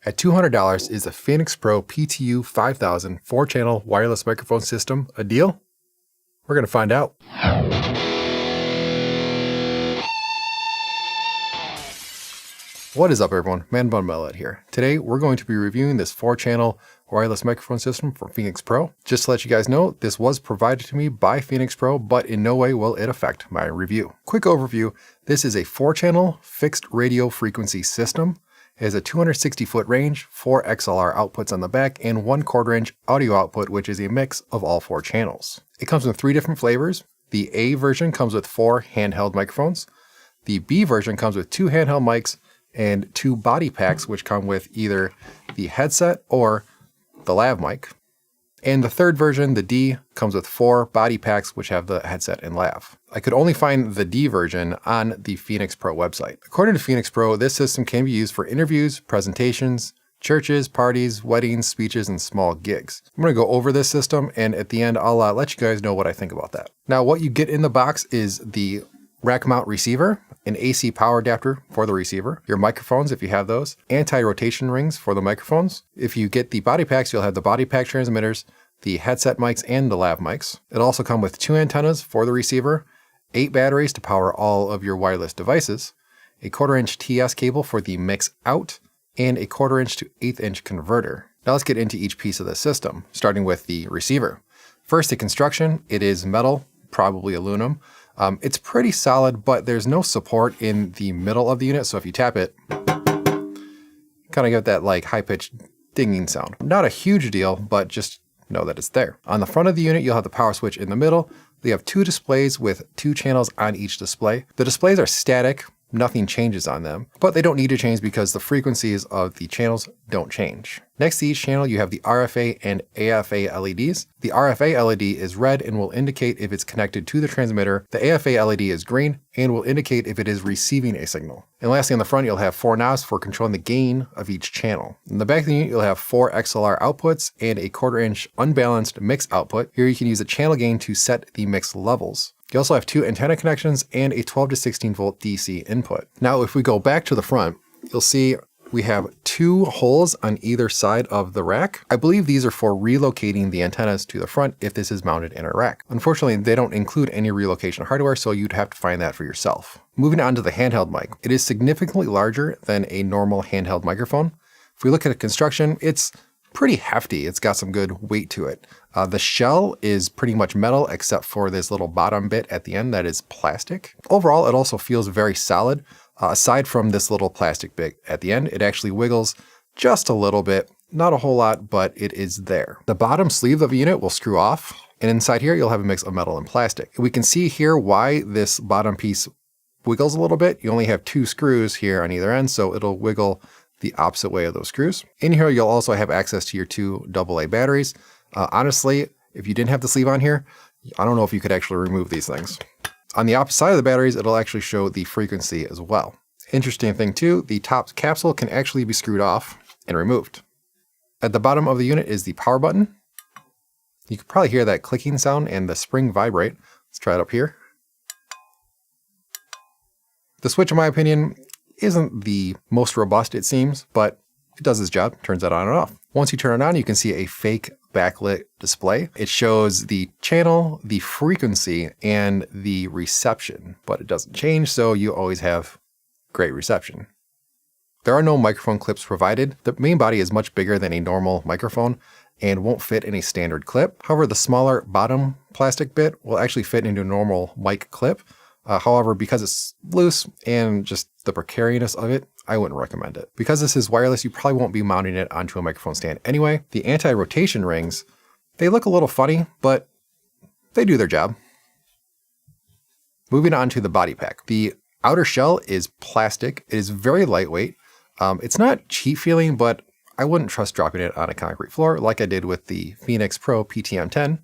At $200, is the Phoenix Pro PTU-5000 4-channel wireless microphone system a deal? We're going to find out. What is up, everyone? Bun Metal Head here. Today we're going to be reviewing this 4-channel wireless microphone system for Phoenix Pro. Just to let you guys know, this was provided to me by Phoenix Pro, but in no way will it affect my review. Quick overview, this is a 4-channel fixed radio frequency system. It has a 260-foot range, 4 XLR outputs on the back, and 1/4 inch audio output, which is a mix of all 4 channels. It comes in 3 different flavors. The A version comes with 4 handheld microphones. The B version comes with 2 handheld mics and 2 body packs, which come with either the headset or the Lav Mic. And the 3rd version, the D, comes with 4 body packs, which have the headset and Lav. I could only find the D version on the Phoenix Pro website. According to Phoenix Pro, this system can be used for interviews, presentations, churches, parties, weddings, speeches, and small gigs. I'm going to go over this system, and at the end, I'll let you guys know what I think about that. Now, what you get in the box is the rack mount receiver, an AC power adapter for the receiver, your microphones if you have those, anti-rotation rings for the microphones. If you get the body packs, you'll have the body pack transmitters, the headset mics, and the Lav mics. It'll also come with 2 antennas for the receiver, 8 batteries to power all of your wireless devices, a 1/4 inch TS cable for the mix out, and a 1/4 inch to 1/8 inch converter. Now let's get into each piece of the system, starting with the receiver. First, the construction. It is metal, probably aluminum. It's pretty solid, but there's no support in the middle of the unit, so if you tap it, kind of get that like high-pitched dinging sound. Not a huge deal, but just know that it's there. On the front of the unit, you'll have the power switch in the middle. You have 2 displays with 2 channels on each display. The displays are static. Nothing changes on them, but they don't need to change because the frequencies of the channels don't change. Next to each channel, you have the RFA and AFA LEDs. The RFA LED is red and will indicate if it's connected to the transmitter. The AFA LED is green and will indicate if it is receiving a signal. And lastly, on the front, you'll have 4 knobs for controlling the gain of each channel. In the back of the unit, you'll have 4 XLR outputs and a 1/4 inch unbalanced mix output. Here you can use the channel gain to set the mix levels. You also have 2 antenna connections and a 12 to 16 volt DC input. Now, if we go back to the front, you'll see we have 2 holes on either side of the rack. I believe these are for relocating the antennas to the front if this is mounted in a rack. Unfortunately, they don't include any relocation hardware, so you'd have to find that for yourself. Moving on to the handheld mic. It is significantly larger than a normal handheld microphone. If we look at the construction, it's pretty hefty. It's got some good weight to it. The shell is pretty much metal except for this little bottom bit at the end that is plastic. Overall, it also feels very solid. Aside from this little plastic bit at the end, it actually wiggles just a little bit. Not a whole lot, but it is there. The bottom sleeve of the unit will screw off, and inside here you'll have a mix of metal and plastic. We can see here why this bottom piece wiggles a little bit. You only have 2 screws here on either end, so it'll wiggle the opposite way of those screws. In here, you'll also have access to your 2 AA batteries. Honestly, if you didn't have the sleeve on here, I don't know if you could actually remove these things. On the opposite side of the batteries, it'll actually show the frequency as well. Interesting thing too, the top capsule can actually be screwed off and removed. At the bottom of the unit is the power button. You can probably hear that clicking sound and the spring vibrate. Let's try it up here. The switch, in my opinion, isn't the most robust, it seems, but it does its job, turns it on and off. Once you turn it on, you can see a fake backlit display. It shows the channel, the frequency, and the reception, but it doesn't change, so you always have great reception. There are no microphone clips provided. The main body is much bigger than a normal microphone and won't fit in a standard clip. However, the smaller bottom plastic bit will actually fit into a normal mic clip. However, because it's loose and just the precariousness of it, I wouldn't recommend it. Because this is wireless, you probably won't be mounting it onto a microphone stand anyway. The anti-rotation rings, they look a little funny, but they do their job. Moving on to the body pack. The outer shell is plastic. It is very lightweight. It's not cheap feeling, but I wouldn't trust dropping it on a concrete floor like I did with the Phoenix Pro PTM10.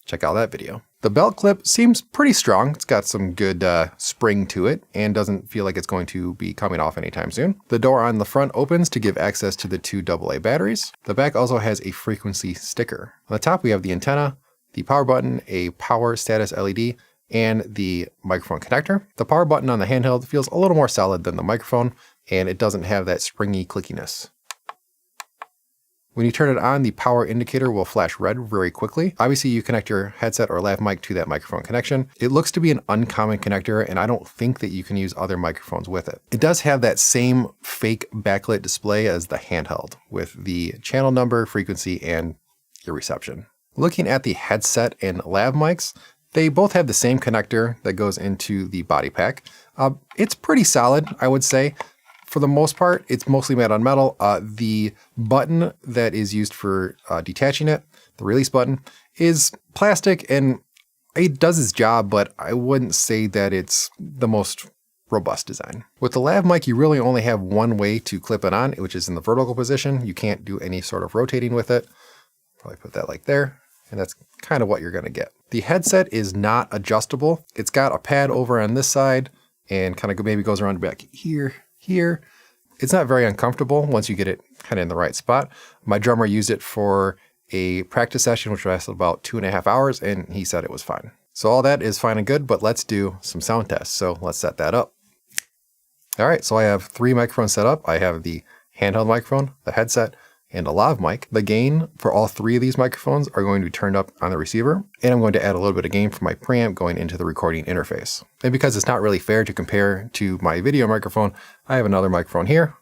Check out that video. The belt clip seems pretty strong. It's got some good spring to it and doesn't feel like it's going to be coming off anytime soon. The door on the front opens to give access to the 2 AA batteries. The back also has a frequency sticker. On the top, we have the antenna, the power button, a power status LED, and the microphone connector. The power button on the handheld feels a little more solid than the microphone, and it doesn't have that springy clickiness. When you turn it on, the power indicator will flash red very quickly. Obviously, you connect your headset or lav mic to that microphone connection. It looks to be an uncommon connector, and I don't think that you can use other microphones with it. It does have that same fake backlit display as the handheld with the channel number, frequency, and your reception. Looking at the headset and lav mics, they both have the same connector that goes into the body pack. It's pretty solid, I would say. For the most part, it's mostly made on metal. The button that is used for detaching it, the release button, is plastic and it does its job, but I wouldn't say that it's the most robust design. With the lav mic, you really only have one way to clip it on, which is in the vertical position. You can't do any sort of rotating with it. Probably put that like there, and that's kind of what you're gonna get. The headset is not adjustable. It's got a pad over on this side and kind of maybe goes around back here. It's not very uncomfortable once you get it kind of in the right spot. My drummer used it for a practice session, which lasted about 2.5 hours, and he said it was fine. So all that is fine and good, but let's do some sound tests. So let's set that up. All right, so I have 3 microphones set up. I have the handheld microphone, the headset, and a lav mic. The gain for all 3 of these microphones are going to be turned up on the receiver, and I'm going to add a little bit of gain for my preamp going into the recording interface. And because it's not really fair to compare to my video microphone, I have another microphone here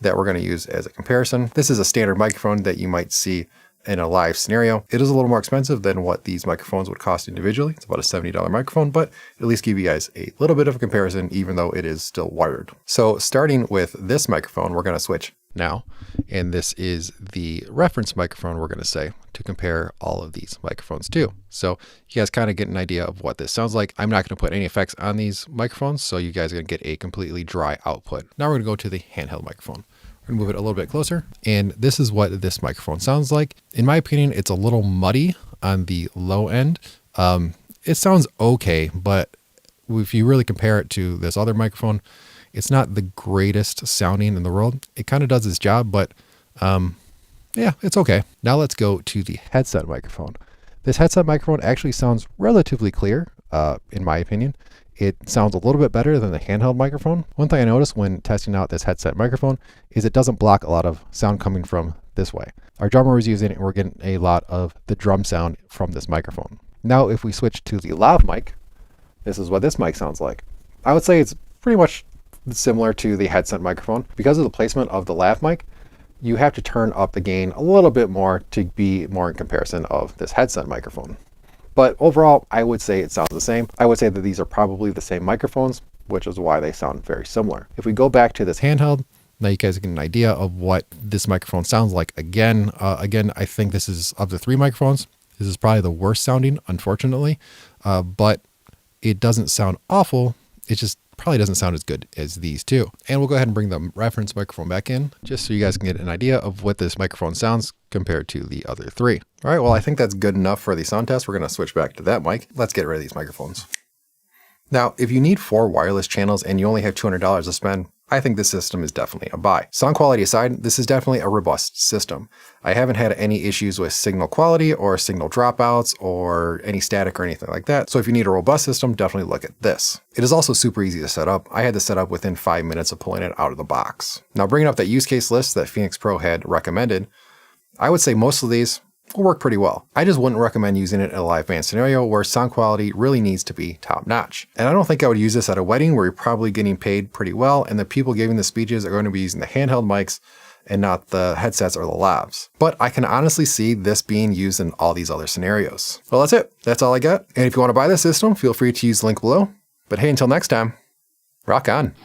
that we're going to use as a comparison. This is a standard microphone that you might see in a live scenario. It is a little more expensive than what these microphones would cost individually. It's about a $70 microphone, but at least give you guys a little bit of a comparison, even though it is still wired. So starting with this microphone, we're going to switch now. And this is the reference microphone, we're going to say, to compare all of these microphones to. So you guys kind of get an idea of what this sounds like. I'm not going to put any effects on these microphones, so you guys are going to get a completely dry output. Now we're going to go to the handheld microphone. We're going to move it a little bit closer. And this is what this microphone sounds like. In my opinion, it's a little muddy on the low end. It sounds okay, but if you really compare it to this other microphone, it's not the greatest sounding in the world. It kind of does its job, but yeah, it's okay. Now let's go to the headset microphone. This headset microphone actually sounds relatively clear, in my opinion. It sounds a little bit better than the handheld microphone. One thing I noticed when testing out this headset microphone is it doesn't block a lot of sound coming from this way. Our drummer was using it and we're getting a lot of the drum sound from this microphone. Now, if we switch to the lav mic, this is what this mic sounds like. I would say it's pretty much similar to the headset microphone. Because of the placement of the lav mic, you have to turn up the gain a little bit more to be more in comparison of this headset microphone. But overall, I would say it sounds the same. I would say that these are probably the same microphones, which is why they sound very similar. If we go back to this handheld, now you guys get an idea of what this microphone sounds like. Again, I think this is, of the 3 microphones, this is probably the worst sounding, unfortunately, but it doesn't sound awful. It just probably doesn't sound as good as these 2. And we'll go ahead and bring the reference microphone back in just so you guys can get an idea of what this microphone sounds compared to the other 3. All right, well, I think that's good enough for the sound test. We're going to switch back to that mic. Let's get rid of these microphones. Now, if you need 4 wireless channels and you only have $200 to spend, I think this system is definitely a buy. Sound quality aside, this is definitely a robust system. I haven't had any issues with signal quality or signal dropouts or any static or anything like that. So if you need a robust system, definitely look at this. It is also super easy to set up. I had this set up within 5 minutes of pulling it out of the box. Now, bringing up that use case list that Phoenix Pro had recommended, I would say most of these will work pretty well. I just wouldn't recommend using it in a live band scenario where sound quality really needs to be top notch. And I don't think I would use this at a wedding where you're probably getting paid pretty well and the people giving the speeches are going to be using the handheld mics and not the headsets or the lavs. But I can honestly see this being used in all these other scenarios. Well, that's it. That's all I got. And if you want to buy this system, feel free to use the link below. But hey, until next time, rock on.